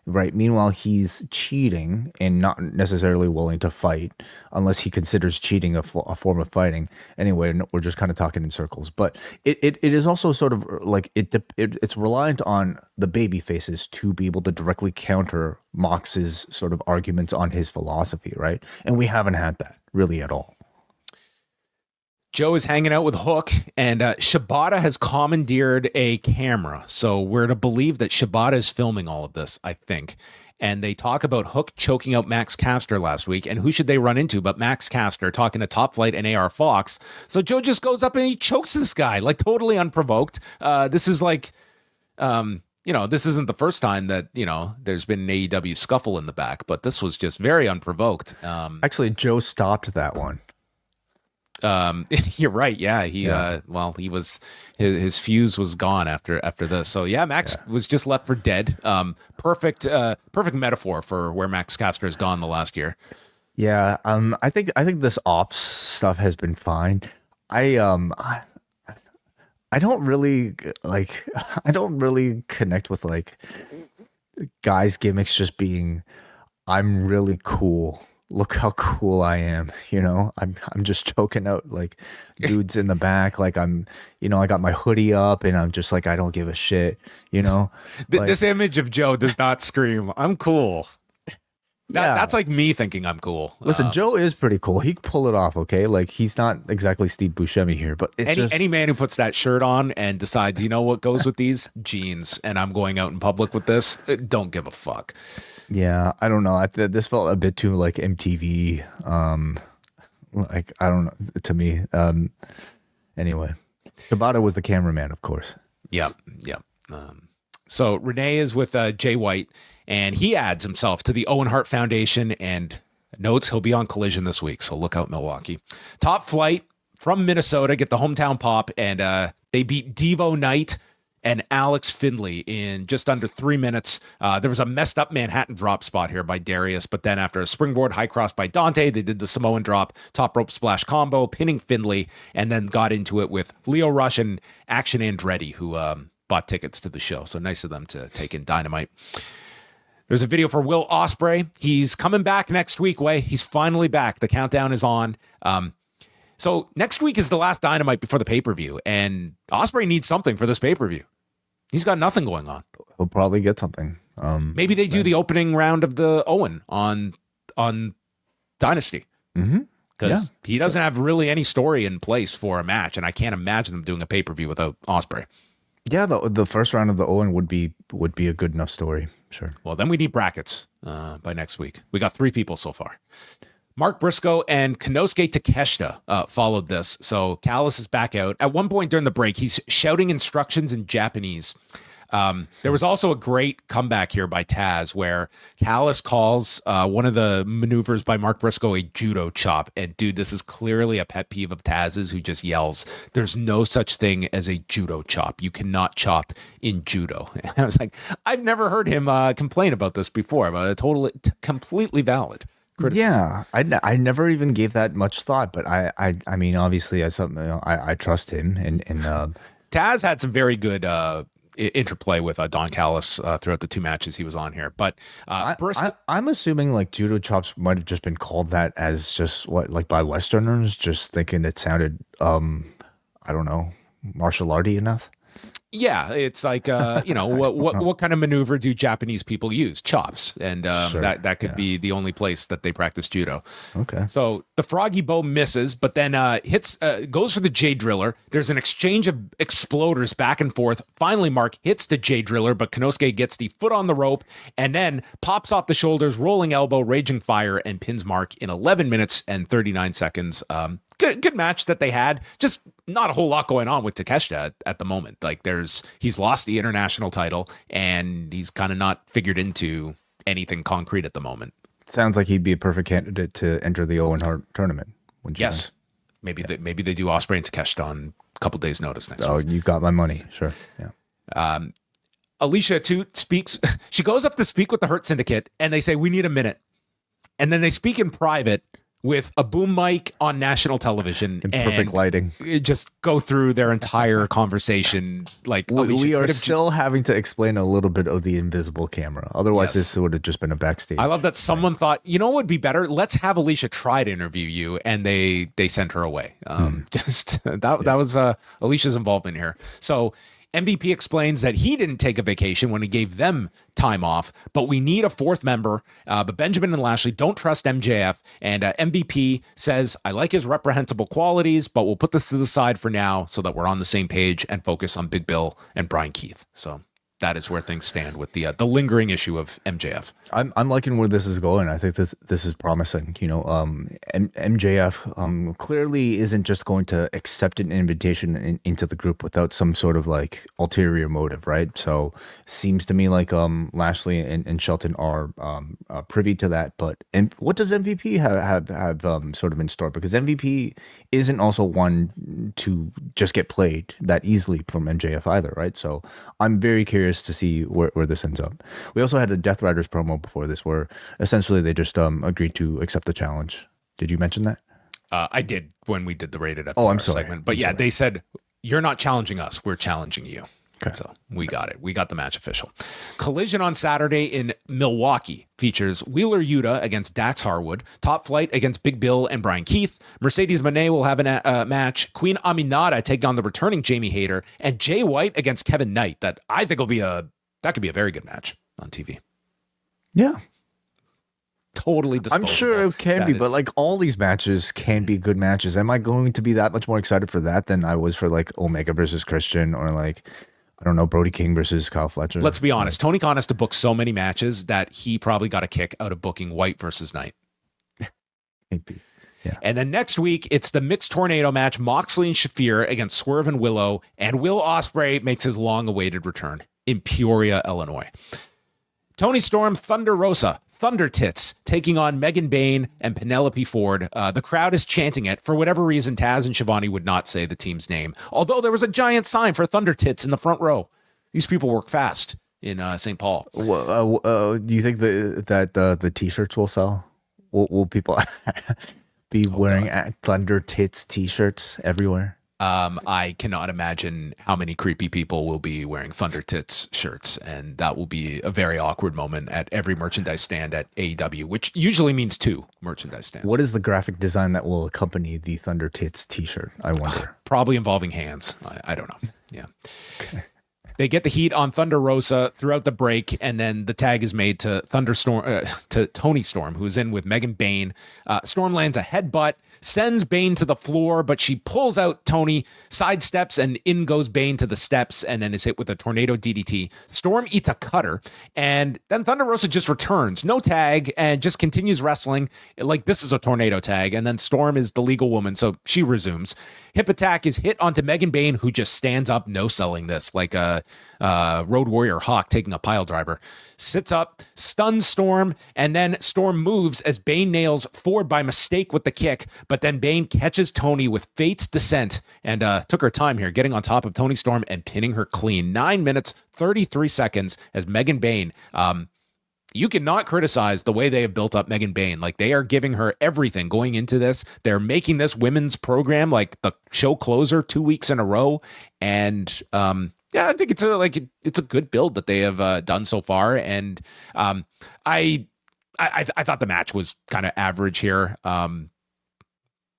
Right. Meanwhile, he's cheating and not necessarily willing to fight unless he considers cheating a form of fighting. Anyway, we're just kind of talking in circles. But it is also sort of like it's reliant on the baby faces to be able to directly counter Mox's sort of arguments on his philosophy, right? And we haven't had that really at all. Joe is hanging out with Hook, and Shibata has commandeered a camera. So we're to believe that Shibata is filming all of this, I think. and they talk about Hook choking out Max Caster last week. And who should they run into but Max Caster talking to Top Flight and AR Fox? So Joe just goes up and he chokes this guy, like totally unprovoked. This is like, this isn't the first time that, there's been an AEW scuffle in the back, but this was just very unprovoked. Actually, Joe stopped that one. You're right. Yeah. He was, his fuse was gone after this. So yeah, Max was just left for dead. Perfect metaphor for where Max Caster has gone the last year. Yeah. I think this ops stuff has been fine. I don't really connect with like guys' gimmicks just being, I'm really cool. Look how cool I am. I'm just choking out like dudes in the back. Like I'm, I got my hoodie up and I'm just like, I don't give a shit, This image of Joe does not scream, I'm cool. That's like me thinking I'm cool. Listen, Joe is pretty cool. He can pull it off, okay? Like he's not exactly Steve Buscemi here, but any man who puts that shirt on and decides, what goes with these jeans, and I'm going out in public with this, don't give a fuck. Yeah, I don't know. This felt a bit too like MTV. Like I don't know to me. Anyway, Tabata was the cameraman, of course. Yeah. So Renee is with Jay White. And he adds himself to the Owen Hart Foundation and notes he'll be on Collision this week. So look out, Milwaukee. Top Flight from Minnesota get the hometown pop, and they beat Devo Knight and Alex Finley in just under 3 minutes. There was a messed up Manhattan drop spot here by Darius, but then after a springboard high cross by Dante, they did the Samoan drop, top rope splash combo, pinning Finley, and then got into it with Leo Rush and Action Andretti, who bought tickets to the show. So nice of them to take in Dynamite. There's a video for Will Ospreay. He's coming back next week, Way. He's finally back. The countdown is on. So next week is the last Dynamite before the pay-per-view, and Ospreay needs something for this pay-per-view. He's got nothing going on. He'll probably get something. Maybe they do the opening round of the Owen on Dynasty. Because he doesn't have really any story in place for a match, and I can't imagine them doing a pay-per-view without Ospreay. Yeah, the first round of the Owen would be a good enough story. Sure. Well, then we need brackets by next week. We got 3 people so far. Mark Briscoe and Konsouke Takeshita followed this. So Callis is back out. At one point during the break, he's shouting instructions in Japanese. There was also a great comeback here by Taz where Callis calls one of the maneuvers by Mark Briscoe a judo chop. And dude, this is clearly a pet peeve of Taz's, who just yells, there's no such thing as a judo chop. You cannot chop in judo. And I was like, I've never heard him complain about this before, but completely valid criticism. Yeah, I never even gave that much thought, but I mean, obviously as something, I trust him. And Taz had some very good interplay with Don Callis throughout the 2 matches he was on here, but I'm assuming like judo chops might have just been called that as just by Westerners, just thinking it sounded I don't know, martial arty enough. Yeah, it's like what kind of maneuver do Japanese people use? Chops, and Sure. that could be the only place that they practice judo. Okay. So the Froggy Bow misses, but then goes for the J Driller. There's an exchange of exploders back and forth. Finally, Mark hits the J Driller, but Konsouke gets the foot on the rope and then pops off the shoulders, rolling elbow, raging fire, and pins Mark in 11 minutes and 39 seconds. Good match that they had. Just not a whole lot going on with Takeshita at the moment. Like he's lost the international title and he's kind of not figured into anything concrete at the moment. Sounds like he'd be a perfect candidate to enter the Owen Hart tournament. Yes. Maybe they do Ospreay and Takeshita on a couple days notice next week. Oh, you got my money. Sure. Yeah. Alicia too speaks. She goes up to speak with the Hurt Syndicate and they say, we need a minute. And then they speak in private with a boom mic on national television in perfect lighting. Just go through their entire conversation. Like we are still having to explain a little bit of the invisible camera. Otherwise, This would have just been a backstage. I love that someone thought, what would be better? Let's have Alicia try to interview you, and they sent her away. That was Alicia's involvement here. So MVP explains that he didn't take a vacation when he gave them time off, but we need a 4th member. But Benjamin and Lashley don't trust MJF, and MVP says, I like his reprehensible qualities, but we'll put this to the side for now so that we're on the same page and focus on Big Bill and Brian Keith. So that is where things stand with the lingering issue of MJF. I'm liking where this is going. I think this is promising. MJF clearly isn't just going to accept an invitation into the group without some sort of like ulterior motive, right? So seems to me like Lashley and Shelton are privy to that. But what does MVP have sort of in store? Because MVP isn't also one to just get played that easily from MJF either, right? So I'm very curious to see where this ends up. We also had a Death Riders promo before this where essentially they just agreed to accept the challenge. Did you mention that? I did when we did the Rated FTR segment. But yeah, they said, you're not challenging us, we're challenging you. Okay. So we got it. We got the match official. Collision on Saturday in Milwaukee features Wheeler Yuta against Dax Harwood, Top Flight against Big Bill and Brian Keith. Mercedes Moné will have a match. Queen Aminata take on the returning Jamie Hayter, and Jay White against Kevin Knight. That I think could be a very good match on TV. Yeah. Totally disposable. I'm sure it can be, but like all these matches can be good matches. Am I going to be that much more excited for that than I was for like Omega versus Christian or like, I don't know, Brody King versus Kyle Fletcher? Let's be honest. Tony Khan has to book so many matches that he probably got a kick out of booking White versus Knight. Maybe. Yeah. And then next week, it's the mixed tornado match, Moxley and Shafir against Swerve and Willow, and Will Ospreay makes his long-awaited return in Peoria, Illinois. Toni Storm, Thunder Rosa, Thunder Tits, taking on Megan Bayne and Penelope Ford. The crowd is chanting it. For whatever reason, Taz and Schiavone would not say the team's name, although there was a giant sign for Thunder Tits in the front row. These people work fast in St. Paul. Do you think that the T-shirts will sell? Will people be wearing Thunder Tits T-shirts everywhere? I cannot imagine how many creepy people will be wearing Thunder Tits shirts, and that will be a very awkward moment at every merchandise stand at AEW, which usually means 2 merchandise stands. What is the graphic design that will accompany the Thunder Tits T-shirt? I wonder. Probably involving hands. I don't know. Yeah. Okay. They get the heat on Thunder Rosa throughout the break, and then the tag is made to to Toni Storm, who's in with Megan Bayne. Storm lands a headbutt, sends Bayne to the floor, but she pulls out Toni, sidesteps, and in goes Bayne to the steps, and then is hit with a tornado DDT. Storm eats a cutter, and then Thunder Rosa just returns. No tag, and just continues wrestling like this is a tornado tag, and then Storm is the legal woman, so she resumes. Hip attack is hit onto Megan Bayne, who just stands up, no-selling this, like a Road Warrior Hawk taking a pile driver. Sits up, stuns Storm, and then Storm moves as Bayne nails Ford by mistake with the kick, but then Bayne catches Toni with Fate's Descent and took her time here, getting on top of Toni Storm and pinning her clean. 9 minutes, 33 seconds as Megan Bayne. You cannot criticize the way they have built up Megan Bayne. Like, they are giving her everything going into this. They're making this women's program like the show closer 2 weeks in a row. And yeah, I think it's a good build that they have done so far. And I thought the match was kind of average here.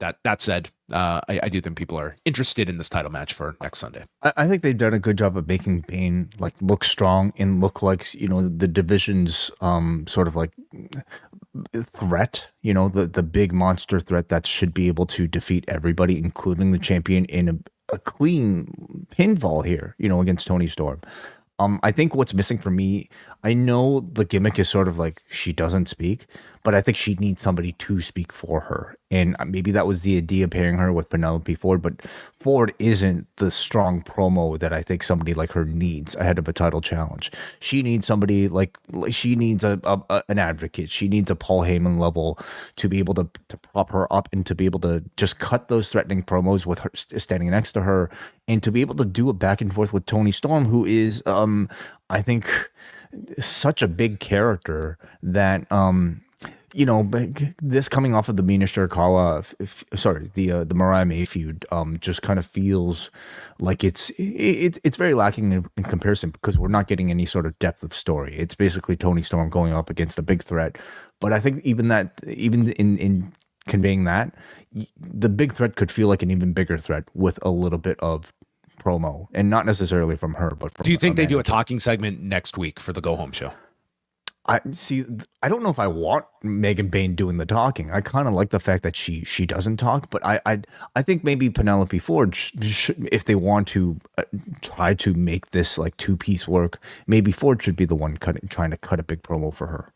That said, I do think people are interested in this title match for next Sunday. I think they've done a good job of making Bayne like look strong and look like, the division's sort of like threat, the big monster threat that should be able to defeat everybody, including the champion, in a clean pinfall here, against Toni Storm. I think what's missing for me, I know the gimmick is sort of like she doesn't speak, but I think she needs somebody to speak for her. And maybe that was the idea pairing her with Penelope Ford, but Ford isn't the strong promo that I think somebody like her needs ahead of a title challenge. She needs somebody she needs an advocate. She needs a Paul Heyman level to be able to prop her up and to be able to just cut those threatening promos with her standing next to her, and to be able to do a back and forth with Toni Storm, who is, I think, such a big character that, this coming off of the Mina Shirakawa, the Mariah May feud, just kind of feels like it's very lacking in comparison, because we're not getting any sort of depth of story. It's basically Toni Storm going up against a big threat. But I think even in conveying that, the big threat could feel like an even bigger threat with a little bit of promo, and not necessarily from her, but from Do you think they do a talking segment next week for the Go Home show? I see. I don't know if I want Megan Bain doing the talking. I kind of like the fact that she doesn't talk, but I think maybe Penelope Ford, if they want to try to make this like 2-piece work, maybe Ford should be the one trying to cut a big promo for her.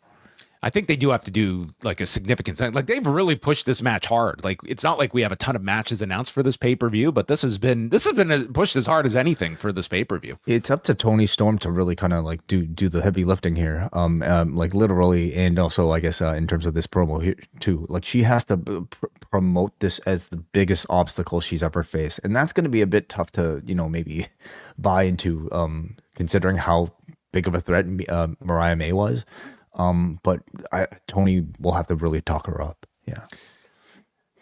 I think they do have to do like a significant thing. Like they've really pushed this match hard. Like it's not like we have a ton of matches announced for this pay-per-view, but this has been pushed as hard as anything for this pay-per-view. It's up to Toni Storm to really kind of like do the heavy lifting here, like literally, and also I guess in terms of this promo here too. Like she has to promote this as the biggest obstacle she's ever faced, and that's going to be a bit tough to maybe buy into, considering how big of a threat Mariah May was. But Toni will have to really talk her up. Yeah.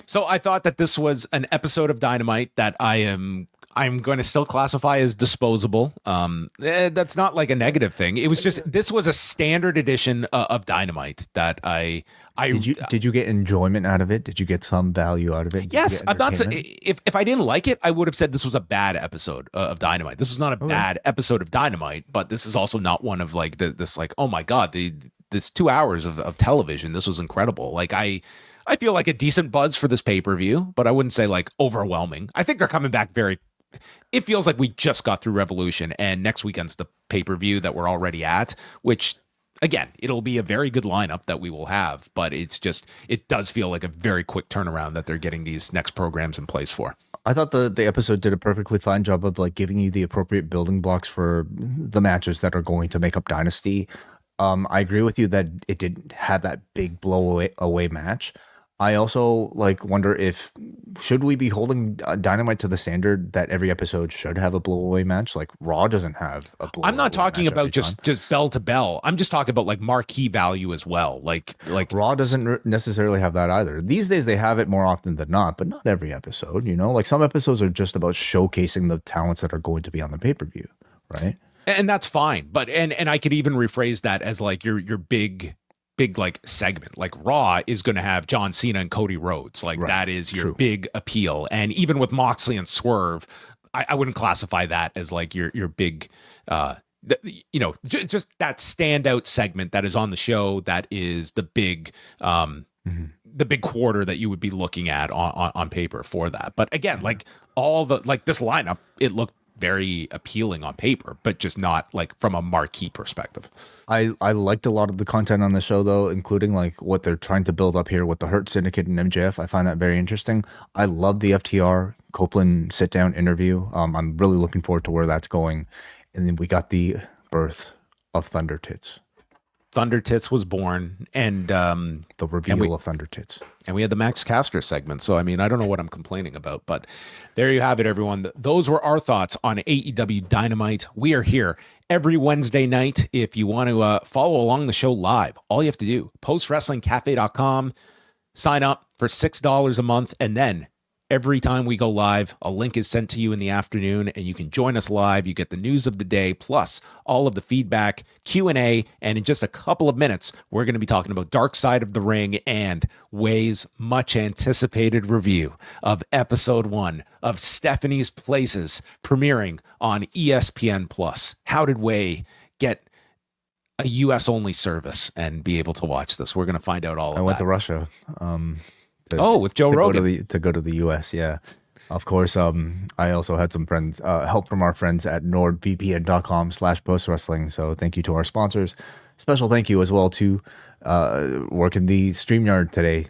So I thought that this was an episode of Dynamite that I'm going to still classify as disposable. That's not like a negative thing. It was just, this was a standard edition of Dynamite that did you get enjoyment out of it? Did you get some value out of it? Yes. I'm not if I didn't like it, I would have said this was a bad episode of Dynamite. This was not a bad episode of Dynamite, but this is also not one of like this like, oh my God, this 2 hours of television. This was incredible. Like I feel like a decent buzz for this pay-per-view, but I wouldn't say like overwhelming. I think they're coming back it feels like we just got through Revolution and next weekend's the pay-per-view that we're already at, which again, it'll be a very good lineup that we will have, but it does feel like a very quick turnaround that they're getting these next programs in place for. I thought the episode did a perfectly fine job of like giving you the appropriate building blocks for the matches that are going to make up Dynasty. I agree with you that it didn't have that big blow away match. I also like wonder should we be holding Dynamite to the standard that every episode should have a blow away match? Like Raw doesn't have a blow. I'm not talking about just bell to bell. I'm just talking about like marquee value as well. Like Raw doesn't necessarily have that either. These days they have it more often than not, but not every episode. Like some episodes are just about showcasing the talents that are going to be on the pay-per-view, right? And that's fine. But and I could even rephrase that as like your big like segment. Like Raw is going to have John Cena and Cody Rhodes. Like that is your big appeal. And even with Moxley and Swerve, I wouldn't classify that as like your big just that standout segment that is on the show. That is the big the big quarter that you would be looking at on paper for that. But again, like all the like this lineup, it looked very appealing on paper, but just not like from a marquee perspective. I liked a lot of the content on the show though, including like what they're trying to build up here with the Hurt Syndicate and MJF. I find that very interesting. I love the FTR Copeland sit down interview. I'm really looking forward to where that's going. And then we got the birth of Thunder Tits. Thunder Tits was born, and the reveal of Thunder Tits. And we had the Max Caster segment. So, I mean, I don't know what I'm complaining about, but there you have it, everyone. Those were our thoughts on AEW Dynamite. We are here every Wednesday night. If you want to follow along the show live, all you have to do, postwrestlingcafe.com, sign up for $6 a month, and then every time we go live, a link is sent to you in the afternoon, and you can join us live. You get the news of the day, plus all of the feedback, Q&A, and in just a couple of minutes, we're going to be talking about Dark Side of the Ring and Wai's much-anticipated review of Episode 1 of Stephanie's Places, premiering on ESPN+. How did Wai get a U.S.-only service and be able to watch this? We're going to find out all of that. I went to Russia. With Joe Rogan. To go to the US, yeah. Of course, I also had some friends, help from our friends at nordvpn.com/postwrestling. So thank you to our sponsors. Special thank you as well to working the StreamYard today,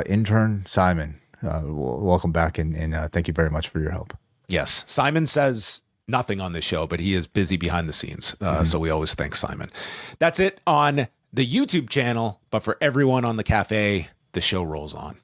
intern Simon. Welcome back, and thank you very much for your help. Yes, Simon says nothing on this show, but he is busy behind the scenes. So we always thank Simon. That's it on the YouTube channel, but for everyone on the cafe, the show rolls on.